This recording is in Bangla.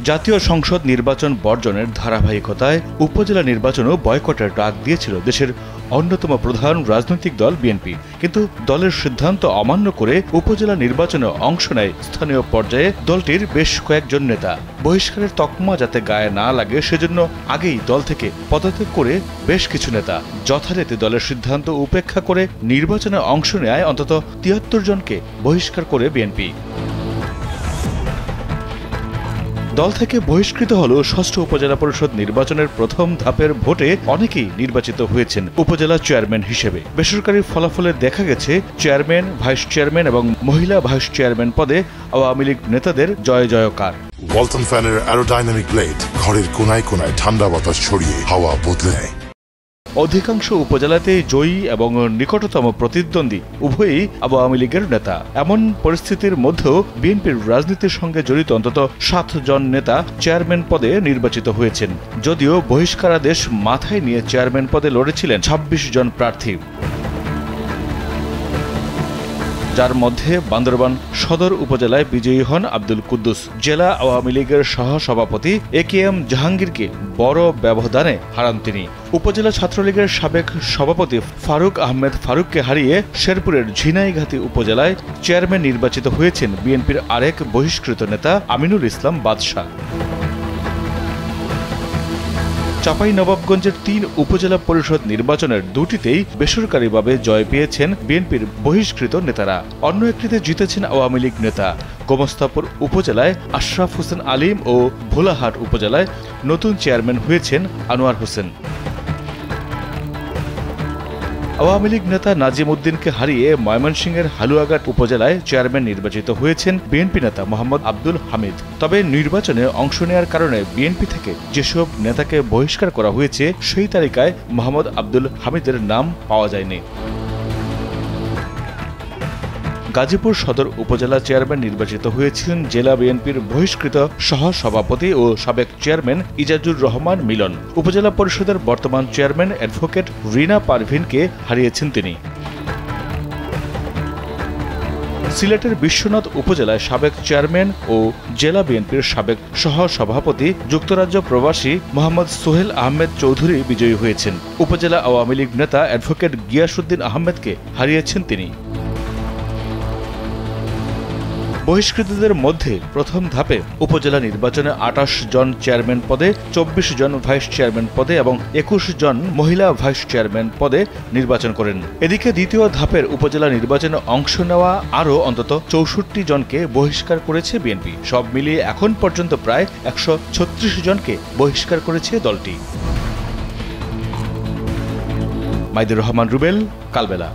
জাতীয় সংসদ নির্বাচন বর্জনের ধারাবাহিকতায় উপজেলা নির্বাচনও বয়কটের ডাক দিয়েছিল দেশের অন্যতম প্রধান রাজনৈতিক দল বিএনপি। কিন্তু দলের সিদ্ধান্ত অমান্য করে উপজেলা নির্বাচনে অংশ নেয় স্থানীয় পর্যায়ে দলটির বেশ কয়েকজন নেতা। বহিষ্কারের তকমা যাতে গায়ে না লাগে সেজন্য আগেই দল থেকে পদত্যাগ করে বেশ কিছু নেতা যথারীতি দলের সিদ্ধান্ত উপেক্ষা করে নির্বাচনে অংশ নেয় অন্তত ৭৩ জনকে বহিষ্কার করে বিএনপি। দল থেকে বহিষ্কৃত হল ষষ্ঠ উপজেলা পরিষদ নির্বাচনের প্রথম ধাপের ভোটে অনেকেই নির্বাচিত হয়েছেন উপজেলা চেয়ারম্যান হিসেবে। বেসরকারি ফলাফলে দেখা গেছে চেয়ারম্যান, ভাইস চেয়ারম্যান এবং মহিলা ভাইস চেয়ারম্যান পদে আওয়ামী লীগ নেতাদের জয় জয়কার। ওয়ালটন ফ্যানের অ্যারোডাইনামিক ব্লেড ঘরের কোনায় কোনায় ঠান্ডা বাতাস ছড়িয়ে হাওয়া বদলে নেয়। অধিকাংশ উপজেলাতেই জয়ী এবং নিকটতম প্রতিদ্বন্দ্বী উভয়ই আওয়ামী লীগের নেতা। এমন পরিস্থিতির মধ্যেও বিএনপির রাজনীতির সঙ্গে জড়িত অন্তত ৭ জন নেতা চেয়ারম্যান পদে নির্বাচিত হয়েছেন, যদিও বহিষ্কারাদেশ মাথায় নিয়ে চেয়ারম্যান পদে লড়েছিলেন ২৬ জন প্রার্থী, যার মধ্যে বান্দরবান সদর উপজেলায় বিজয়ী হন আব্দুল কুদ্দুস। জেলা আওয়ামী লীগের সহসভাপতি একেএম জাহাঙ্গীরকে বড় ব্যবধানে হারান তিনি। উপজেলা ছাত্রলীগের সাবেক সভাপতি ফারুক আহমেদ ফারুককে হারিয়ে শেরপুরের ঝিনাইগাতি উপজেলায় চেয়ারম্যান নির্বাচিত হয়েছেন বিএনপির আরেক বহিষ্কৃত নেতা আমিনুল ইসলাম বাদশা। চাঁপাইনবাবগঞ্জের ৩ উপজেলা পরিষদ নির্বাচনের দুটিতেই বেসরকারিভাবে জয় পেয়েছেন বিএনপির বহিষ্কৃত নেতারা। অন্য একটিতে জিতেছেন আওয়ামী লীগ নেতা। গোমস্তাপুর উপজেলায় আশরাফ হোসেন আলিম ও ভোলাহাট উপজেলায় নতুন চেয়ারম্যান হয়েছেন আনোয়ার হোসেন। আওয়ামী লীগ নেতা নাজিম উদ্দিনকে হারিয়ে ময়মনসিংহের হালুয়াঘাট উপজেলায় চেয়ারম্যান নির্বাচিত হয়েছেন বিএনপি নেতা মোহাম্মদ আব্দুল হামিদ। তবে নির্বাচনে অংশ নেওয়ার কারণে বিএনপি থেকে যেসব নেতাকে বহিষ্কার করা হয়েছে সেই তালিকায় মোহাম্মদ আব্দুল হামিদের নাম পাওয়া যায়নি। গাজীপুর সদর উপজেলা চেয়ারম্যান নির্বাচিত হয়েছিলেন জেলা বিএনপির বহিষ্কৃত সহসভাপতি ও সাবেক চেয়ারম্যান ইজাজুর রহমান মিলন। উপজেলা পরিষদের বর্তমান চেয়ারম্যান অ্যাডভোকেট রিনা পারভিনকে হারিয়েছেন তিনি। সিলেটের বিশ্বনাথ উপজেলায় সাবেক চেয়ারম্যান ও জেলা বিএনপির সাবেক সহসভাপতি যুক্তরাজ্য প্রবাসী মোহাম্মদ সোহেল আহমেদ চৌধুরী বিজয়ী হয়েছেন। উপজেলা আওয়ামী লীগ নেতা অ্যাডভোকেট গিয়াসউদ্দিন আহমেদকে হারিয়েছেন তিনি। বহিষ্কৃতদের মধ্যে প্রথম ধাপে উপজেলা নির্বাচনে ২৮ জন চেয়ারম্যান পদে, ২৪ জন ভাইস চেয়ারম্যান পদে এবং ২১ জন মহিলা ভাইস চেয়ারম্যান পদে নির্বাচন করেন। এদিকে দ্বিতীয় ধাপের উপজেলা নির্বাচনে অংশ নেওয়া আরও অন্তত ৬৪ জনকে বহিষ্কার করেছে বিএনপি। সব মিলিয়ে এখন পর্যন্ত প্রায় ১৩৬ জনকে বহিষ্কার করেছে দলটি। মাইদুর রহমান রুবেল, কালবেলা।